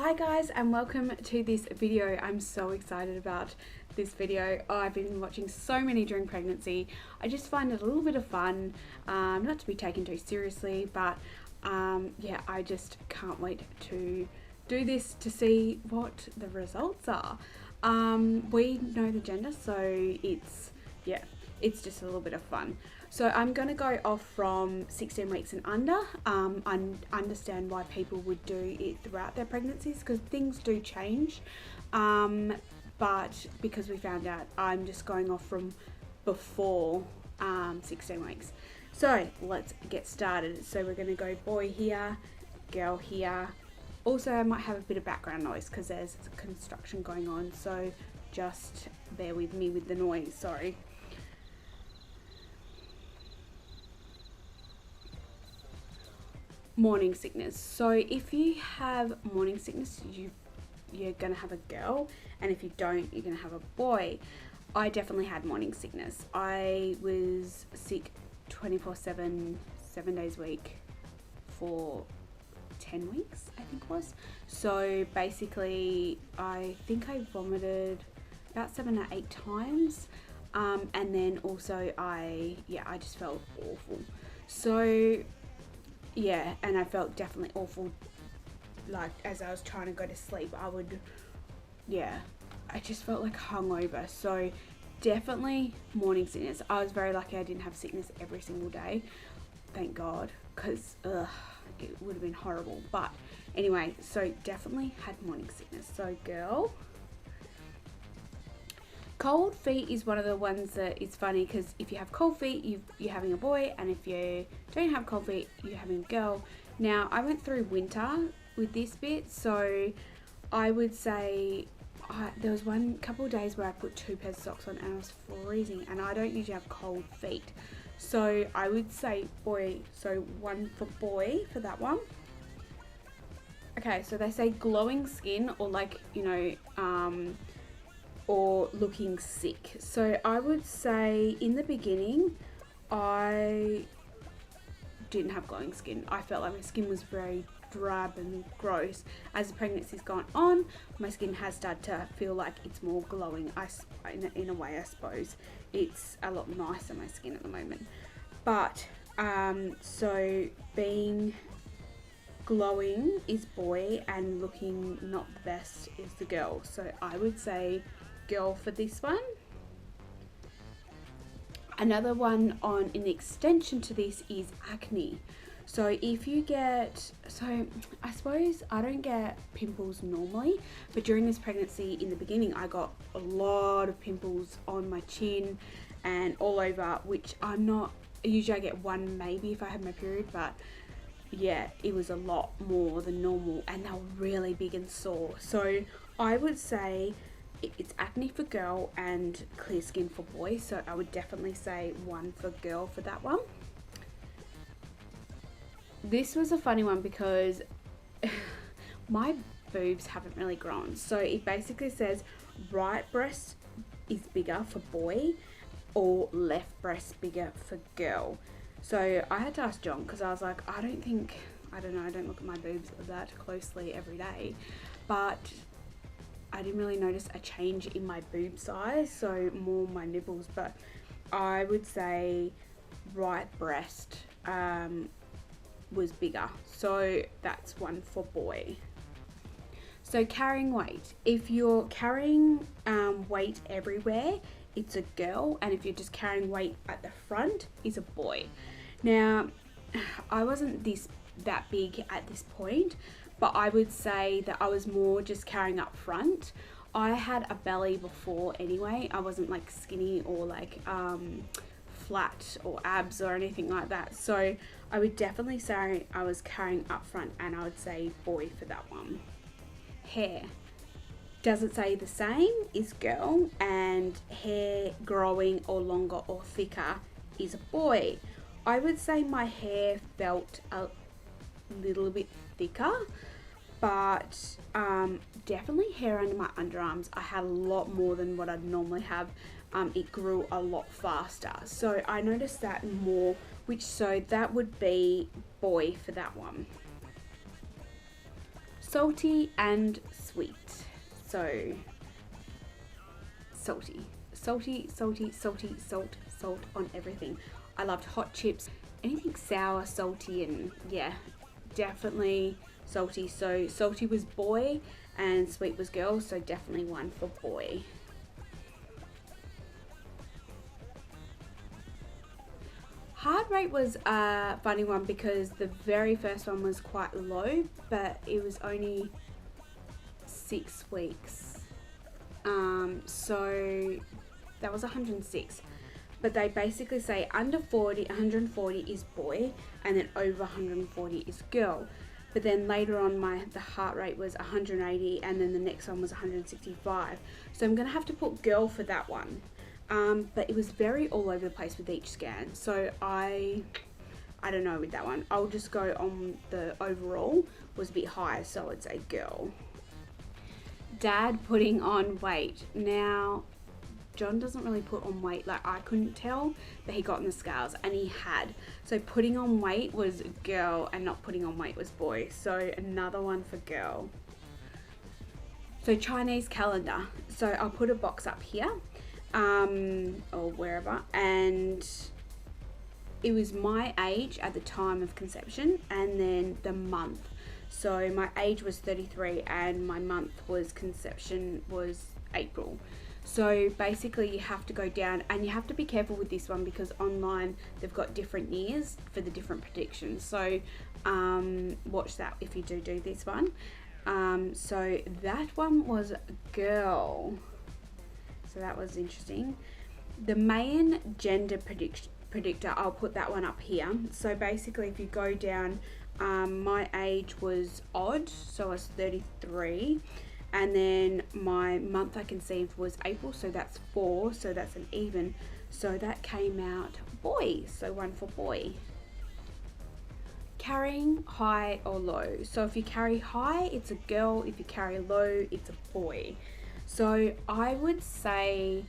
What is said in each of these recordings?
Hi guys, and welcome to this video. I'm so excited about this video. I've been watching so many during pregnancy. I just find it a little bit of fun, not to be taken too seriously, but yeah, I just can't wait to do this to see what the results are. We know the gender, so it's just a little bit of fun. So I'm going to go off from 16 weeks and under. I understand why people would do it throughout their pregnancies because things do change. But because we found out, I'm just going off from before 16 weeks. So let's get started. So we're going to go boy here, girl here. Also, I might have a bit of background noise because there's construction going on. So just bear with me with the noise, sorry. Morning sickness. So if you have morning sickness, you're gonna have a girl, and if you don't, you're gonna have a boy. I definitely had morning sickness. I was sick 24/7, 7 days a week for 10 weeks, I think it was. So basically, I think I vomited about 7 or 8 times, and then also I just felt awful. So yeah, and I felt definitely awful, like as I was trying to go to sleep. I just felt like hungover. So definitely morning sickness. I was very lucky I didn't have sickness every single day, thank God, because it would have been horrible. But anyway, so definitely had morning sickness. So girl. Cold feet is one of the ones that is funny because if you have cold feet, you're having a boy, and if you don't have cold feet, you're having a girl. Now, I went through winter with this bit, so I would say there was one couple of days where I put 2 pairs of socks on and I was freezing, and I don't usually have cold feet. So I would say boy, so 1 for boy for that one. Okay, so they say glowing skin or or looking sick. So I would say in the beginning, I didn't have glowing skin. I felt like my skin was very drab and gross. As the pregnancy's gone on, my skin has started to feel like it's more glowing. In a way, I suppose. It's a lot nicer, my skin at the moment. But, so being glowing is boy and looking not the best is the girl. So I would say girl for this one. Another one on an extension to this is acne. So if you get, I suppose I don't get pimples normally, but during this pregnancy in the beginning, I got a lot of pimples on my chin and all over, which usually I get 1 maybe if I have my period, but yeah, it was a lot more than normal, and they were really big and sore. So I would say it's acne for girl and clear skin for boy, so I would definitely say 1 for girl for that one. This was a funny one because my boobs haven't really grown. So it basically says right breast is bigger for boy or left breast bigger for girl. So I had to ask John because I was like, I don't look at my boobs that closely every day, but I didn't really notice a change in my boob size, so more my nipples, but I would say right breast was bigger, so that's 1 for boy. So carrying weight. If you're carrying weight everywhere, it's a girl, and if you're just carrying weight at the front, it's a boy. Now, I wasn't that big at this point, but I would say that I was more just carrying up front. I had a belly before anyway. I wasn't like skinny or like flat or abs or anything like that. So I would definitely say I was carrying up front, and I would say boy for that one. Hair. Does it say the same is girl, and hair growing or longer or thicker is a boy. I would say my hair felt a little bit thicker, but definitely hair under my underarms. I had a lot more than what I'd normally have. It grew a lot faster, so I noticed that more, so that would be boy for that one. salty and sweet. So salty, salty, salty, salty, salt on everything. I loved hot chips, anything sour, salty, and yeah, definitely salty. So salty was boy and sweet was girl, so definitely one for boy. Heart rate was a funny one because the very first one was quite low, but it was only 6 weeks. So that was 106. But they basically say under 40, 140 is boy, and then over 140 is girl. But then later on, the heart rate was 180, and then the next one was 165. So I'm gonna have to put girl for that one. But it was very all over the place with each scan. So I don't know with that one. I'll just go on the overall was a bit higher, so I'd say girl. Dad putting on weight. Now, John doesn't really put on weight, like I couldn't tell, but he got on the scales and he had. So putting on weight was girl and not putting on weight was boy. So another one for girl. So Chinese calendar. So I'll put a box up here, or wherever, and it was my age at the time of conception and then the month. So my age was 33 and my month was conception was April. So basically you have to go down, and you have to be careful with this one because online they've got different years for the different predictions. So watch that if you do this one. So that one was girl. So that was interesting. The main gender predictor, I'll put that one up here. So basically if you go down, my age was odd, so I was 33, and then my month I conceived was April, so that's 4, so that's an even, so that came out boy, so one for boy. Carrying high or low. So if you carry high, it's a girl. If you carry low, it's a boy. So I would say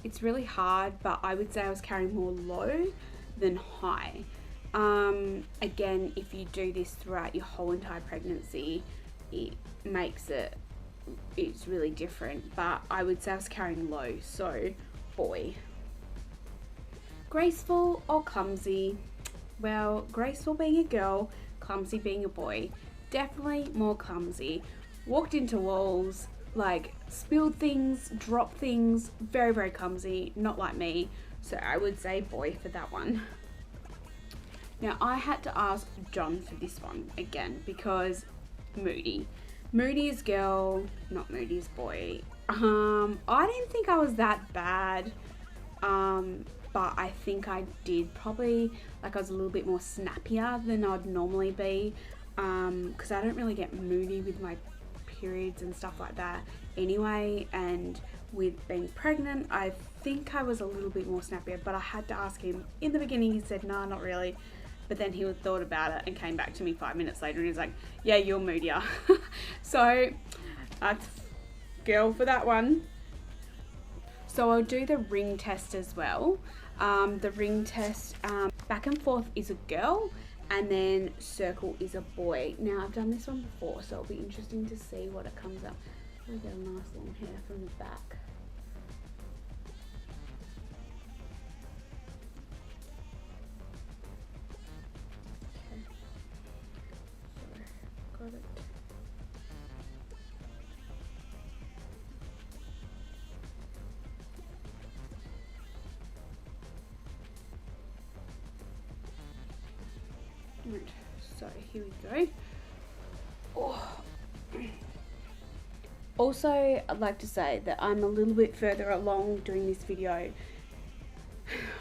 it's really hard, but I would say I was carrying more low than high. Again, if you do this throughout your whole entire pregnancy, it makes it's really different, but I would say I was carrying low, so boy. Graceful or clumsy? Well, graceful being a girl, clumsy being a boy. Definitely more clumsy. Walked into walls, like spilled things, dropped things, very, very clumsy, not like me. So I would say boy for that one. Now I had to ask John for this one again because moody. Moody is girl, not moody is boy. I didn't think I was that bad. But I think I did probably, like I was a little bit more snappier than I'd normally be, because I don't really get moody with my periods and stuff like that anyway, and with being pregnant I think I was a little bit more snappier, but I had to ask him. In the beginning he said nah, not really, but then he thought about it and came back to me 5 minutes later and he was like, yeah, you're moodier. So that's girl for that one. So I'll do the ring test as well. The ring test, back and forth is a girl, and then circle is a boy. Now I've done this one before, so it'll be interesting to see what it comes up. I get a nice long hair from the back. Okay. So, got it. Right, so here we go. Oh. Also, I'd like to say that I'm a little bit further along doing this video.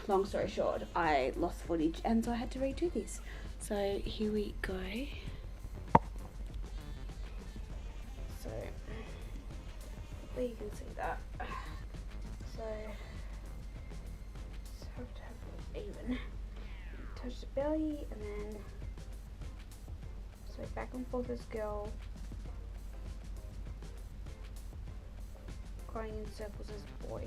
Long story short, I lost footage and so I had to redo this. So here we go. So hopefully you can see that. So just have to have it even. Touch the belly and then so back and forth as girl, going in circles as boy.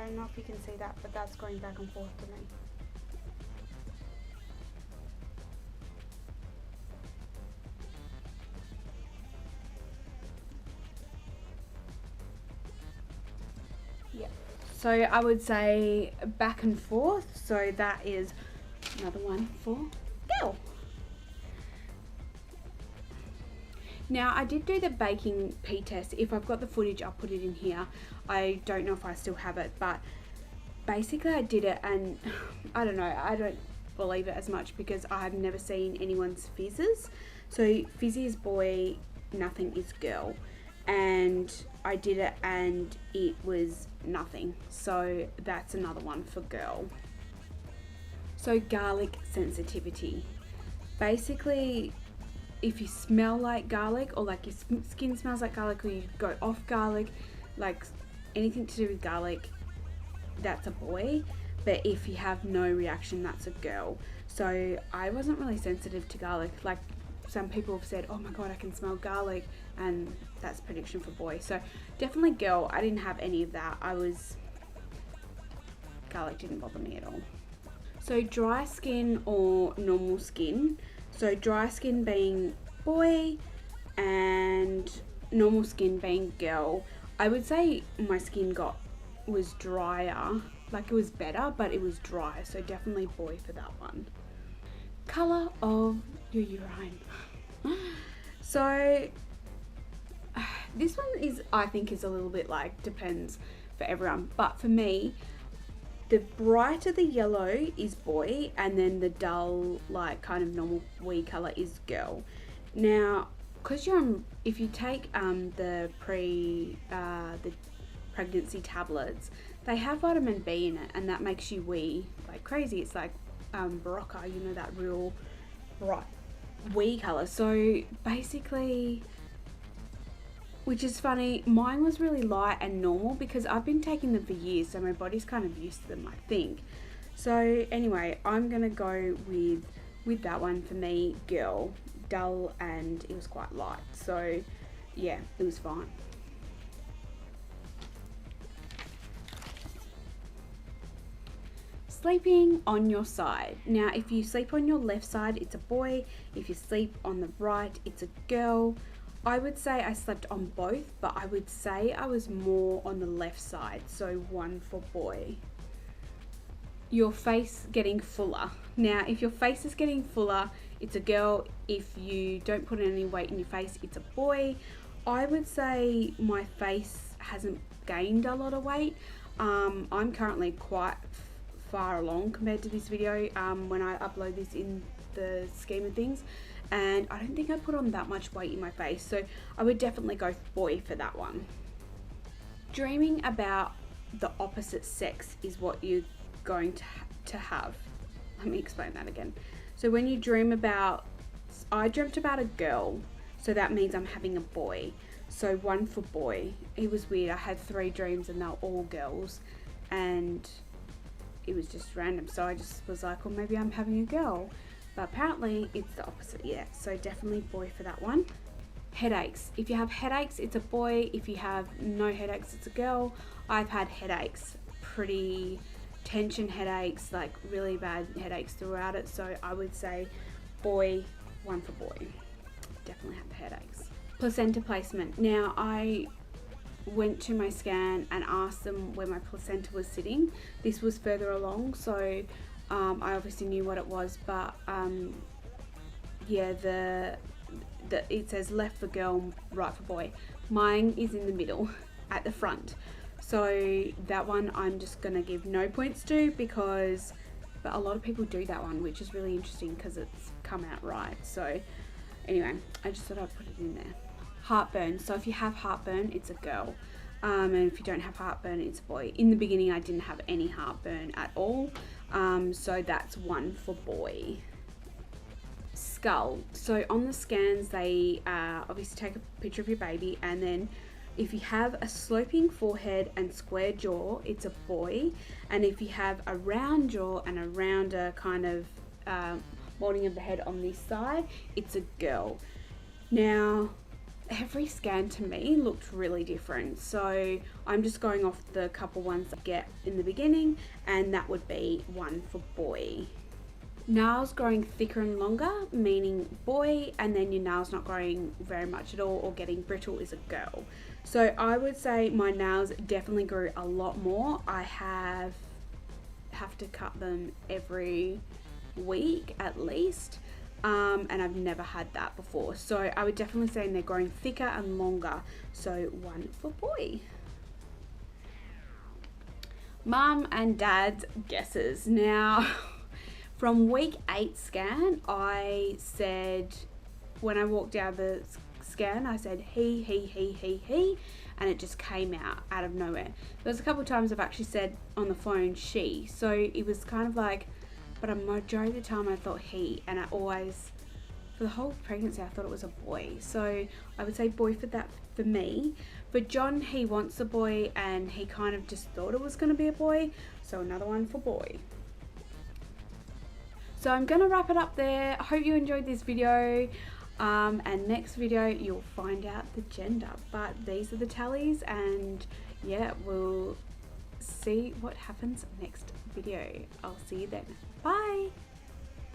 don't know if you can see that, but that's going back and forth to me. Yeah. So I would say back and forth. So that is another one for girl. Now I did do the baking pee test. If I've got the footage, I'll put it in here. I don't know if I still have it, but basically I did it, and I don't know, I don't believe it as much because I have never seen anyone's fizzes. So fizzy is boy, nothing is girl. And I did it and it was nothing. So that's another one for girl. So garlic sensitivity. Basically, if you smell like garlic, or like your skin smells like garlic, or you go off garlic, like anything to do with garlic, that's a boy. But if you have no reaction, that's a girl. So I wasn't really sensitive to garlic. Like some people have said, oh my god, I can smell garlic, and that's prediction for boy. So definitely girl. I didn't have any of that. Garlic didn't bother me at all. So dry skin or normal skin. So dry skin being boy and normal skin being girl. I would say my skin was drier, like it was better, but it was dry. So definitely boy for that one. Color of your urine. So this one I think is a little bit like, depends for everyone, but for me, the brighter the yellow is boy, and then the dull, like kind of normal wee color is girl. Now, because if you take the pregnancy tablets, they have vitamin B in it, and that makes you wee like crazy. It's like Barocca, you know, that real bright wee color. So basically, which is funny, mine was really light and normal because I've been taking them for years, so my body's kind of used to them, I think. So anyway, I'm gonna go with that one for me, girl, dull, and it was quite light. So yeah, it was fine. Sleeping on your side. Now, if you sleep on your left side, it's a boy. If you sleep on the right, it's a girl. I would say I slept on both, but I would say I was more on the left side, so one for boy. Your face getting fuller. Now, if your face is getting fuller, it's a girl. If you don't put any weight in your face, it's a boy. I would say my face hasn't gained a lot of weight. I'm currently quite far along compared to this video when I upload this in the scheme of things, and I don't think I put on that much weight in my face, so I would definitely go boy for that one. Dreaming about the opposite sex is what you're going to have. Let me explain that again. So when you dream about, I dreamt about a girl, so that means I'm having a boy, so one for boy. It was weird. I had 3 dreams and they were all girls, and it was just random, so I just was like, well, maybe I'm having a girl. But apparently it's the opposite, yeah. So definitely boy for that one. Headaches. If you have headaches, it's a boy. If you have no headaches, it's a girl. I've had headaches, pretty tension headaches, like really bad headaches throughout it. So I would say boy, one for boy. Definitely have the headaches. Placenta placement. Now, I went to my scan and asked them where my placenta was sitting. This was further along, so I obviously knew what it was, but yeah, it says left for girl, right for boy. Mine is in the middle at the front, so that one I'm just gonna give no points to, but a lot of people do that one, which is really interesting because it's come out right. So anyway, I just thought I'd put it in there. Heartburn. So if you have heartburn, it's a girl. And if you don't have heartburn, it's a boy. In the beginning, I didn't have any heartburn at all. So that's one for boy. Skull. So on the scans, they obviously take a picture of your baby, and then if you have a sloping forehead and square jaw, it's a boy. And if you have a round jaw and a rounder kind of molding of the head on this side, it's a girl. Now, every scan to me looked really different. So I'm just going off the couple ones I get in the beginning, and that would be one for boy. Nails growing thicker and longer, meaning boy, and then your nails not growing very much at all or getting brittle is a girl. So I would say my nails definitely grew a lot more. I have to cut them every week at least, and I've never had that before. So I would definitely say they're growing thicker and longer. So one for boy. Mum and Dad's guesses. Now, from week 8 scan, I said, when I walked out of the scan, I said he, and it just came out of nowhere. There was a couple of times I've actually said on the phone she, so it was kind of like, but a majority of the time I thought he, and I always, for the whole pregnancy, I thought it was a boy. So I would say boy for that for me. For John, he wants a boy, and he kind of just thought it was going to be a boy, so another one for boy. So I'm going to wrap it up there. I hope you enjoyed this video. And next video you'll find out the gender, but these are the tallies, and yeah, we'll see what happens next video. I'll see you then. Bye.